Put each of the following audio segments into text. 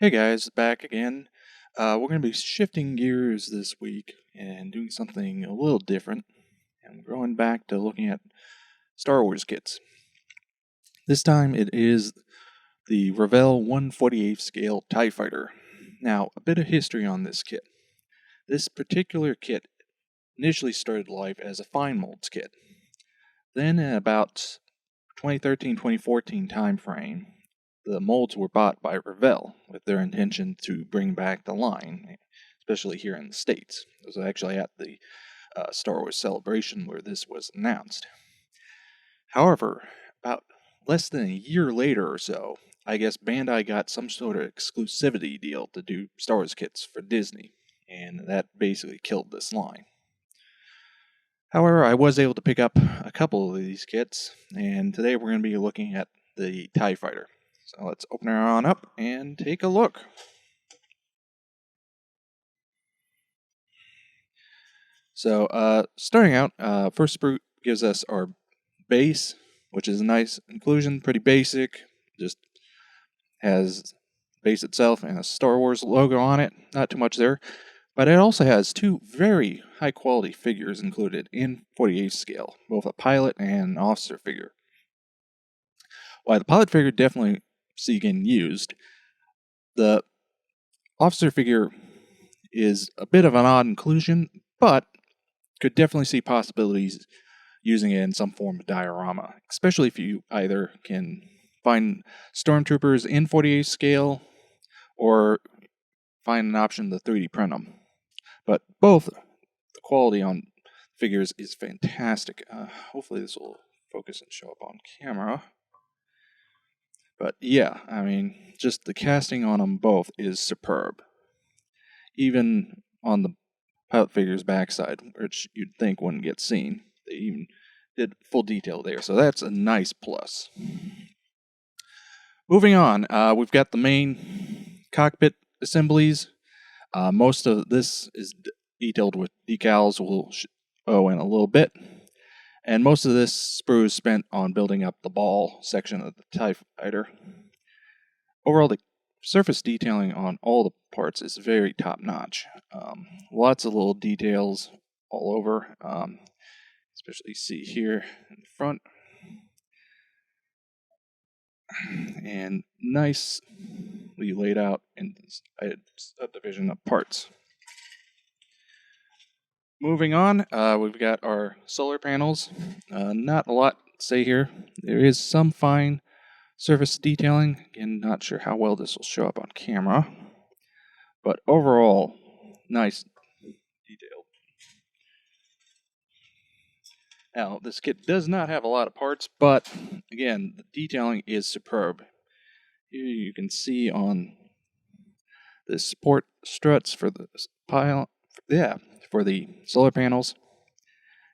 Hey guys, back again. We're going to be shifting gears this week and doing something a little different. And we're going back to looking at Star Wars kits. This time it is the Revell 1/48 scale TieFighter. Now, a bit of history on this kit. This particular kit initially started life as a fine molds kit. Then, in about 2013-2014 time frame, the molds were bought by Revell with their intention to bring back the line, especially here in the States. It was actually at the Star Wars Celebration where this was announced. However, about less than a year later or so, I guess Bandai got some sort of exclusivity deal to do Star Wars kits for Disney, and that basically killed this line. However, I was able to pick up a couple of these kits, and today we're going to be looking at the TieFighter. So let's open her on up and take a look. So starting out, first sprue gives us our base, which is a nice inclusion, pretty basic. Just has base itself and a Star Wars logo on it. Not too much there. But it also has two very high quality figures included in 48 scale, both a pilot and an officer figure. While the pilot figure definitely see getting used, the officer figure is a bit of an odd inclusion, but could definitely see possibilities using it in some form of diorama, especially if you either can find stormtroopers in 48 scale or find an option to 3D print them. But both, the quality on figures is fantastic. Hopefully this will focus and show up on camera. But yeah, I mean, just the casting on them both is superb. Even on the pilot figure's backside, which you'd think wouldn't get seen, they even did full detail there, so that's a nice plus. Moving on, we've got the main cockpit assemblies. Most of this is detailed with decals. We'll show in a little bit. And most of this sprue is spent on building up the ball section of the TieFighter. Overall, the surface detailing on all the parts is very top-notch. Lots of little details all over, especially see here in the front. And nicely laid out in a subdivision of parts. Moving on, we've got our solar panels. Not a lot to say here. There is some fine surface detailing. Again, not sure how well this will show up on camera. But overall, nice detailed. Now, this kit does not have a lot of parts, but again, the detailing is superb. Here you can see on the support struts for the pile, for the solar panels.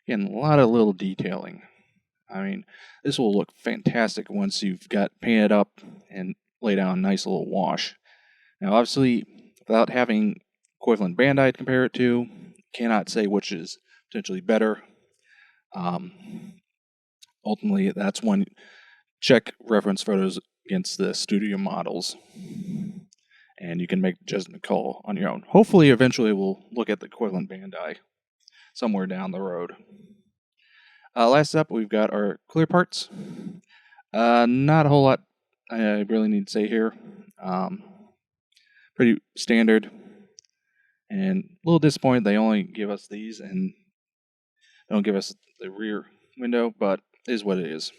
Again, a lot of little detailing. I mean, this will look fantastic once you've got painted up and laid down a nice little wash. Now, obviously, without having equivalent Bandai to compare it to, cannot say which is potentially better. Ultimately, that's when check reference photos against the studio models, and you can make the judgment call on your own. Hopefully, eventually, we'll look at the equivalent Bandai somewhere down the road. Last up, we've got our clear parts. Not a whole lot I really need to say here. Pretty standard, and a little disappointed they only give us these and don't give us the rear window, but it is what it is.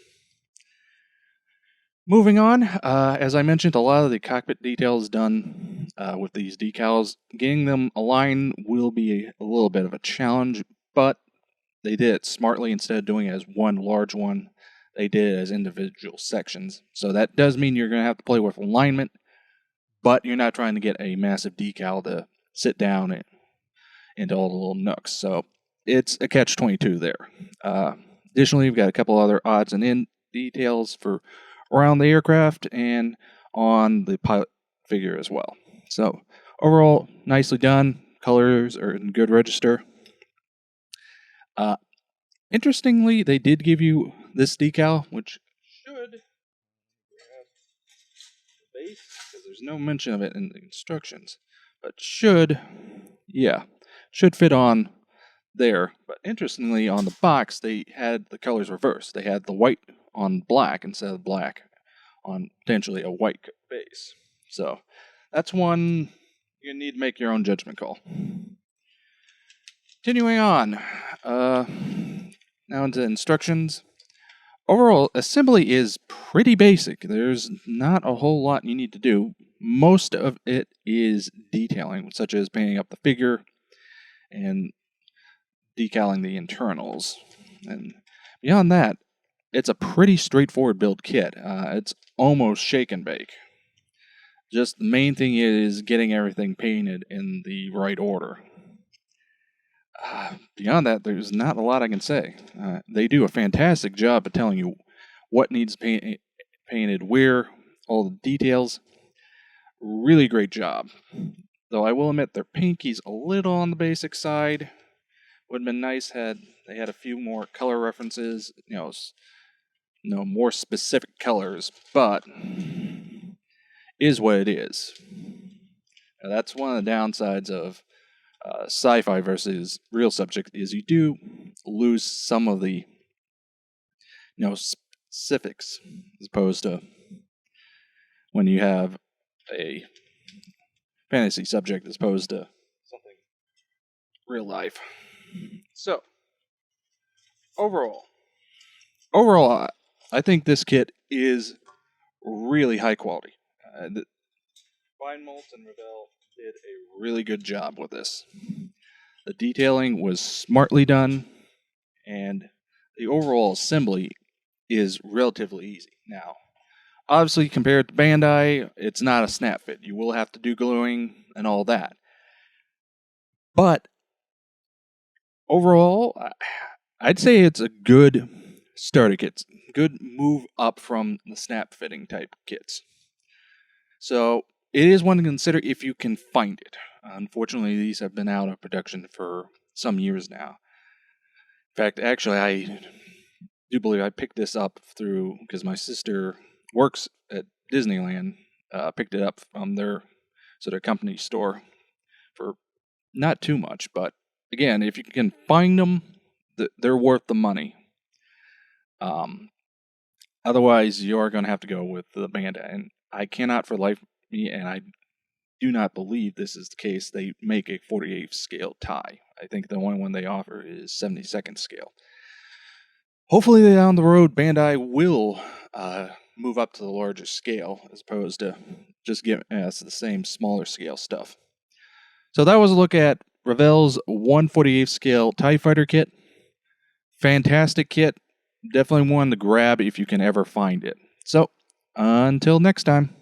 Moving on, as I mentioned, a lot of the cockpit details done with these decals. Getting them aligned will be a little bit of a challenge, but they did it smartly. Instead of doing it as one large one, they did it as individual sections. So that does mean you're going to have to play with alignment, but you're not trying to get a massive decal to sit down into all the little nooks. So it's a catch-22 there. Additionally, we've got a couple other odds and ends details for around the aircraft and on the pilot figure as well. So overall, nicely done. Colors are in good register. Interestingly, they did give you this decal, which should grab the base because there's no mention of it in the instructions, but should fit on there. But interestingly, on the box, they had the colors reversed. They had the white on black instead of black on potentially a white base. So that's one you need to make your own judgment call. Continuing on, now into instructions. Overall, assembly is pretty basic. There's not a whole lot you need to do. Most of it is detailing, such as painting up the figure and decaling the internals. And beyond that, it's a pretty straightforward build kit. It's almost shake and bake. Just the main thing is getting everything painted in the right order. Beyond that, there's not a lot I can say. They do a fantastic job of telling you what needs painted where, all the details. Really great job. Though I will admit their pinky's a little on the basic side. Would have been nice had they had a few more color references, more specific colors, but is what it is. Now, that's one of the downsides of sci-fi versus real subject is you do lose some of the specifics as opposed to when you have a fantasy subject as opposed to something real life. So overall, I think this kit is really high quality. Fine Molts and Revell did a really good job with this. The detailing was smartly done, and the overall assembly is relatively easy. Now, obviously, compared to Bandai, it's not a snap fit. You will have to do gluing and all that. But overall, I'd say it's a good starter kit. Good move up from the snap fitting type kits. So it is one to consider if you can find it. Unfortunately, these have been out of production for some years now. In fact, actually, I do believe I picked this up because my sister works at Disneyland, picked it up from their company store for not too much, but again, if you can find them, they're worth the money. Otherwise, you are going to have to go with the Bandai, and I cannot for life me, and I do not believe this is the case. They make a 48th scale tie. I think the only one they offer is 72nd scale. Hopefully down the road, Bandai will move up to the larger scale as opposed to just giving us the same smaller scale stuff. So that was a look at Revell's 1/48th scale TieFighter kit. Fantastic kit. Definitely one to grab if you can ever find it. So, until next time.